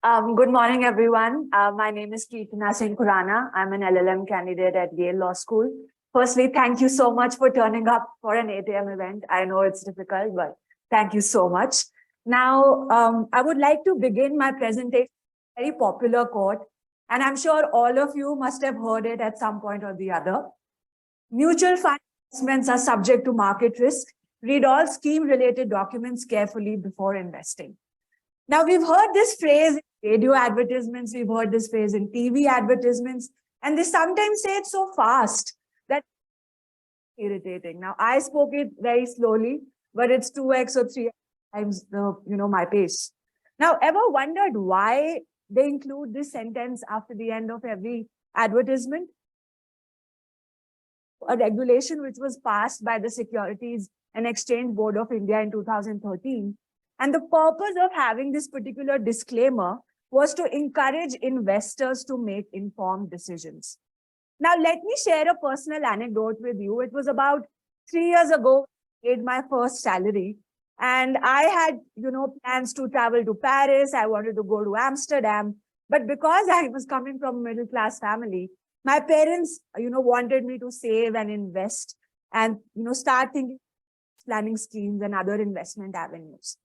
Good morning, everyone. My name is Kirthana Khurana. I'm an LLM candidate at Yale Law School. Firstly, thank you so much for turning up for an 8 a.m. event. I know it's difficult, but thank you so much. Now, I would like to begin my presentation with a very popular quote, and I'm sure all of you must have heard it at some point or the other. Mutual fund investments are subject to market risk. Read all scheme-related documents carefully before investing. Now, we've heard this phrase in radio advertisements, we've heard this phrase in TV advertisements, and they sometimes say it so fast that it's irritating. Now, I spoke it very slowly, but it's 2x or 3x times my pace. Now, ever wondered why they include this sentence after the end of every advertisement? A regulation which was passed by the Securities and Exchange Board of India in 2013. And the purpose of having this particular disclaimer was to encourage investors to make informed decisions. Now, let me share a personal anecdote with you. It was about 3 years ago, I made my first salary. And I had, plans to travel to Paris. I wanted to go to Amsterdam. But because I was coming from a middle-class family, my parents, wanted me to save and invest and, start thinking planning schemes and other investment avenues.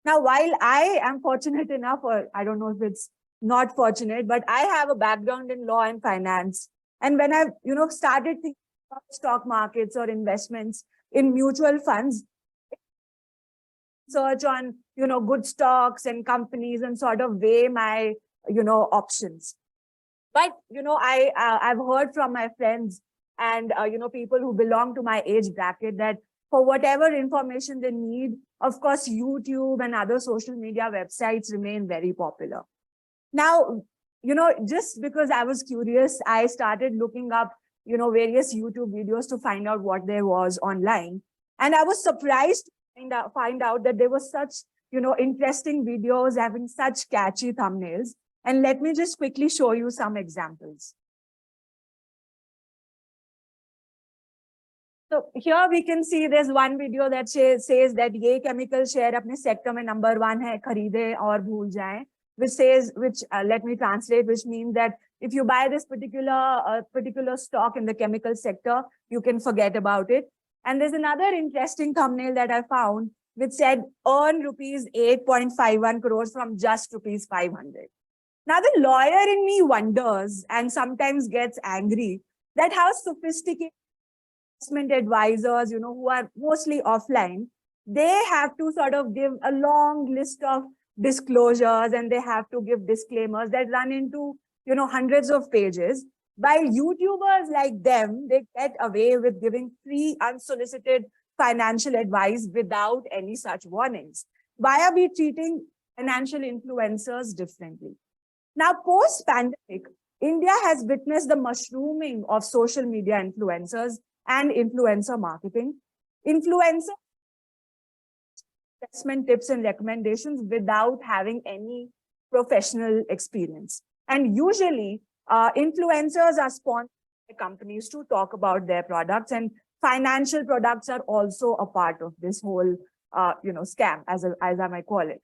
Now, while I am fortunate enough, or I don't know if it's not fortunate, but I have a background in law and finance. And when I've, started thinking about stock markets or investments in mutual funds, search on, good stocks and companies and sort of weigh my, options. But, I've heard from my friends and, people who belong to my age bracket that for whatever information they need, of course, YouTube and other social media websites remain very popular. Now, just because I was curious, I started looking up, various YouTube videos to find out what there was online. And I was surprised to find out that there were such, interesting videos having such catchy thumbnails. And let me just quickly show you some examples. So here we can see there's one video that says that ye chemical share apne sector mein number 1 hai, kharide aur bhool jaye, which let me translate, which means that if you buy this particular stock in the chemical sector, you can forget about it. And there's another interesting thumbnail that I found which said earn rupees 8.51 crores from just rupees 500. Now the lawyer in me wonders and sometimes gets angry that how sophisticated investment advisors, who are mostly offline, they have to sort of give a long list of disclosures and they have to give disclaimers that run into, hundreds of pages. While YouTubers like them, they get away with giving free, unsolicited financial advice without any such warnings. Why are we treating financial influencers differently? Now, post-pandemic, India has witnessed the mushrooming of social media influencers and influencer marketing. Influencer investment tips and recommendations without having any professional experience. And usually, influencers are sponsored by companies to talk about their products, and financial products are also a part of this whole, scam, as I might call it.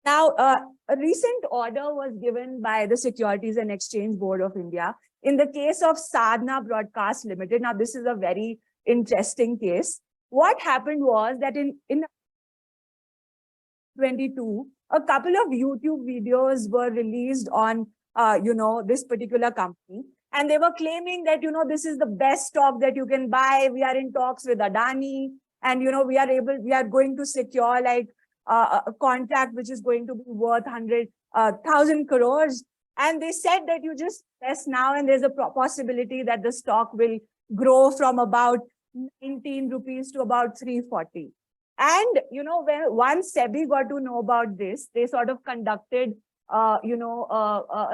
Now, a recent order was given by the Securities and Exchange Board of India in the case of Sadhana Broadcast Limited. Now, this is a very interesting case. What happened was that in 2022, a couple of YouTube videos were released on, this particular company. And they were claiming that, this is the best stock that you can buy. We are in talks with Adani and, we are going to secure like a contract which is going to be worth 100,000 crores. And they said that you just invest now and there's a possibility that the stock will grow from about 19 rupees to about 340. And, when once SEBI got to know about this, they sort of conducted, a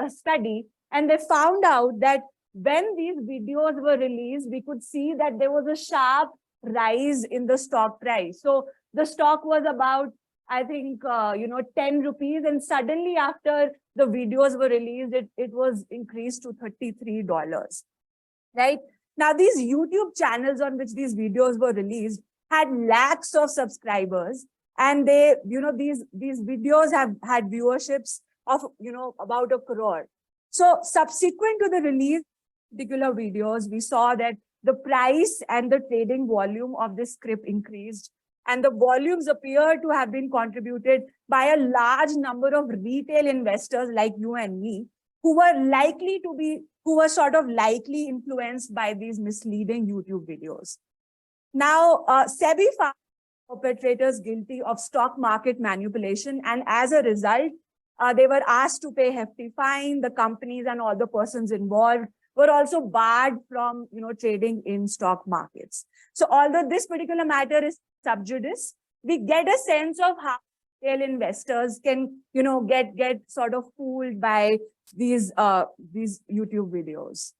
study, and they found out that when these videos were released, we could see that there was a sharp rise in the stock price. So the stock was about, I think, 10 rupees. And suddenly after the videos were released, it was increased to $33, right? Now, these YouTube channels on which these videos were released had lakhs of subscribers. And they, these videos have had viewerships of, about 1 crore. So subsequent to the release of particular videos, we saw that the price and the trading volume of this script increased, and the volumes appear to have been contributed by a large number of retail investors like you and me, who were sort of likely influenced by these misleading YouTube videos. Now, SEBI found perpetrators guilty of stock market manipulation, and as a result, they were asked to pay hefty fine. The companies and all the persons involved were also barred from, trading in stock markets. So although this particular matter is sub judice, we get a sense of how retail investors can, get sort of fooled by these YouTube videos.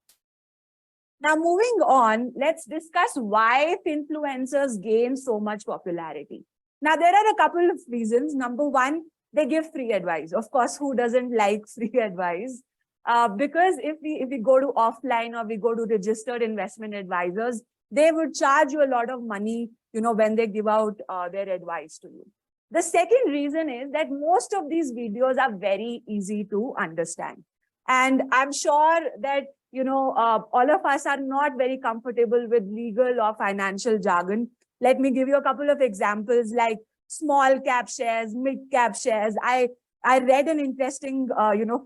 Now, moving on, let's discuss why Finfluencers gain so much popularity. Now, there are a couple of reasons. Number one, they give free advice. Of course, who doesn't like free advice? Because if we go to offline or we go to registered investment advisors, they would charge you a lot of money, when they give out their advice to you. The second reason is that most of these videos are very easy to understand. And I'm sure that, all of us are not very comfortable with legal or financial jargon. Let me give you a couple of examples like small cap shares, mid cap shares. I read an interesting,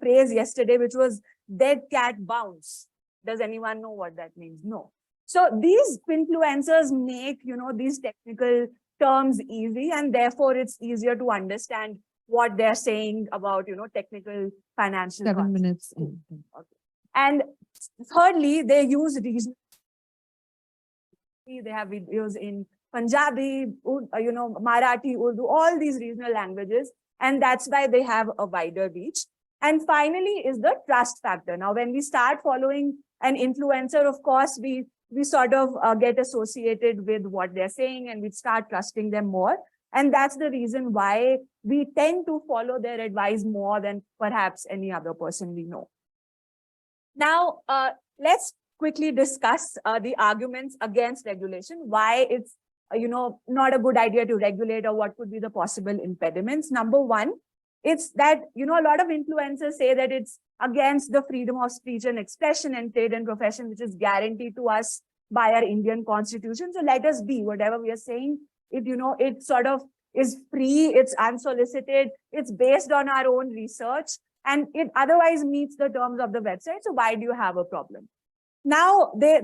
phrase yesterday, which was dead cat bounce. Does anyone know what that means? No. So these influencers make, these technical terms easy, and therefore it's easier to understand what they're saying about, technical financial 7 concepts. minutes. Okay. And thirdly, they use regional. They have videos in Punjabi, Marathi, Urdu, all these regional languages. And that's why they have a wider reach. And finally is the trust factor. Now, when we start following an influencer, of course, we sort of get associated with what they're saying, and we start trusting them more. And that's the reason why we tend to follow their advice more than perhaps any other person we know. Now, let's quickly discuss the arguments against regulation, why it's, not a good idea to regulate, or what could be the possible impediments. Number one, it's that, a lot of influencers say that it's against the freedom of speech and expression and trade and profession, which is guaranteed to us by our Indian constitution. So let us be, whatever we are saying, it sort of is free, it's unsolicited, it's based on our own research, and it otherwise meets the terms of the website. So why do you have a problem? Now, they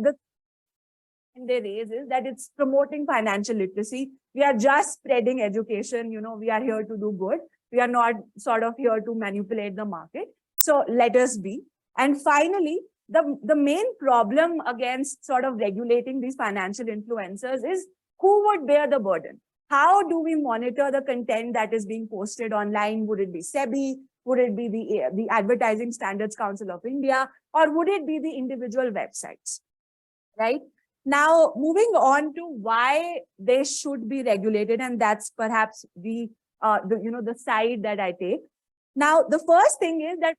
raise is that it's promoting financial literacy. We are just spreading education. We are here to do good. We are not sort of here to manipulate the market. So let us be. And finally, the main problem against sort of regulating these financial influencers is who would bear the burden? How do we monitor the content that is being posted online? Would it be SEBI? Would it be the Advertising Standards Council of India? Or would it be the individual websites? Right? Now, moving on to why they should be regulated, and that's perhaps the side that I take. Now, the first thing is that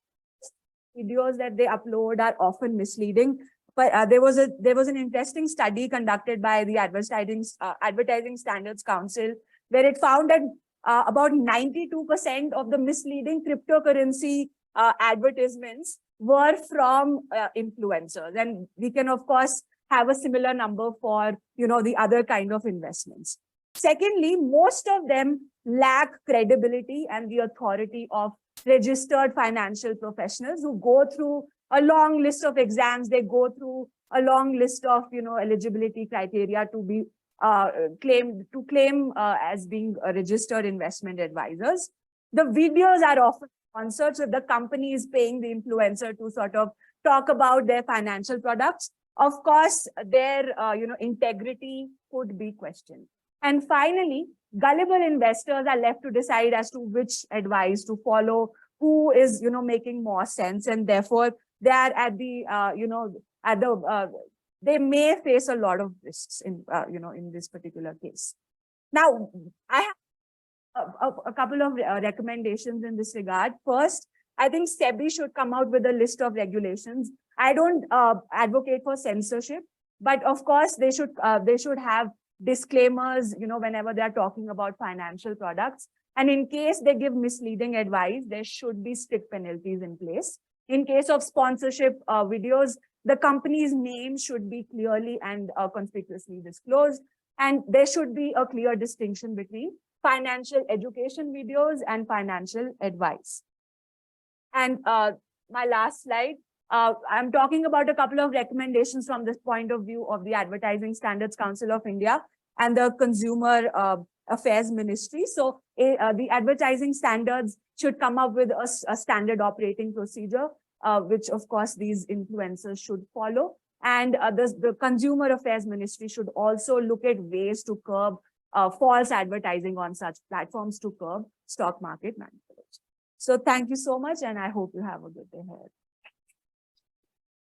videos that they upload are often misleading. But there was an interesting study conducted by the Advertising Standards Council, where it found that about 92% of the misleading cryptocurrency advertisements were from influencers, and we can of course have a similar number for the other kind of investments. Secondly, most of them lack credibility and the authority of registered financial professionals who go through a long list of exams. They go through a long list of eligibility criteria to be claim as being registered investment advisors. The videos are often sponsored, so the company is paying the influencer to sort of talk about their financial products. Of course, their integrity could be questioned. And finally, gullible investors are left to decide as to which advice to follow, who is making more sense, and therefore they are at the they may face a lot of risks in in this particular case. Now, I have a couple of recommendations in this regard. First, I think SEBI should come out with a list of regulations. I don't advocate for censorship, but of course they should have disclaimers, whenever they are talking about financial products. And in case they give misleading advice, there should be strict penalties in place. In case of sponsorship videos, the company's name should be clearly and conspicuously disclosed. And there should be a clear distinction between financial education videos and financial advice. And my last slide, I'm talking about a couple of recommendations from this point of view of the Advertising Standards Council of India and the Consumer Affairs Ministry. So the advertising standards should come up with a standard operating procedure, which of course these influencers should follow. And the Consumer Affairs Ministry should also look at ways to curb false advertising on such platforms to curb stock market manipulation. So thank you so much, and I hope you have a good day ahead.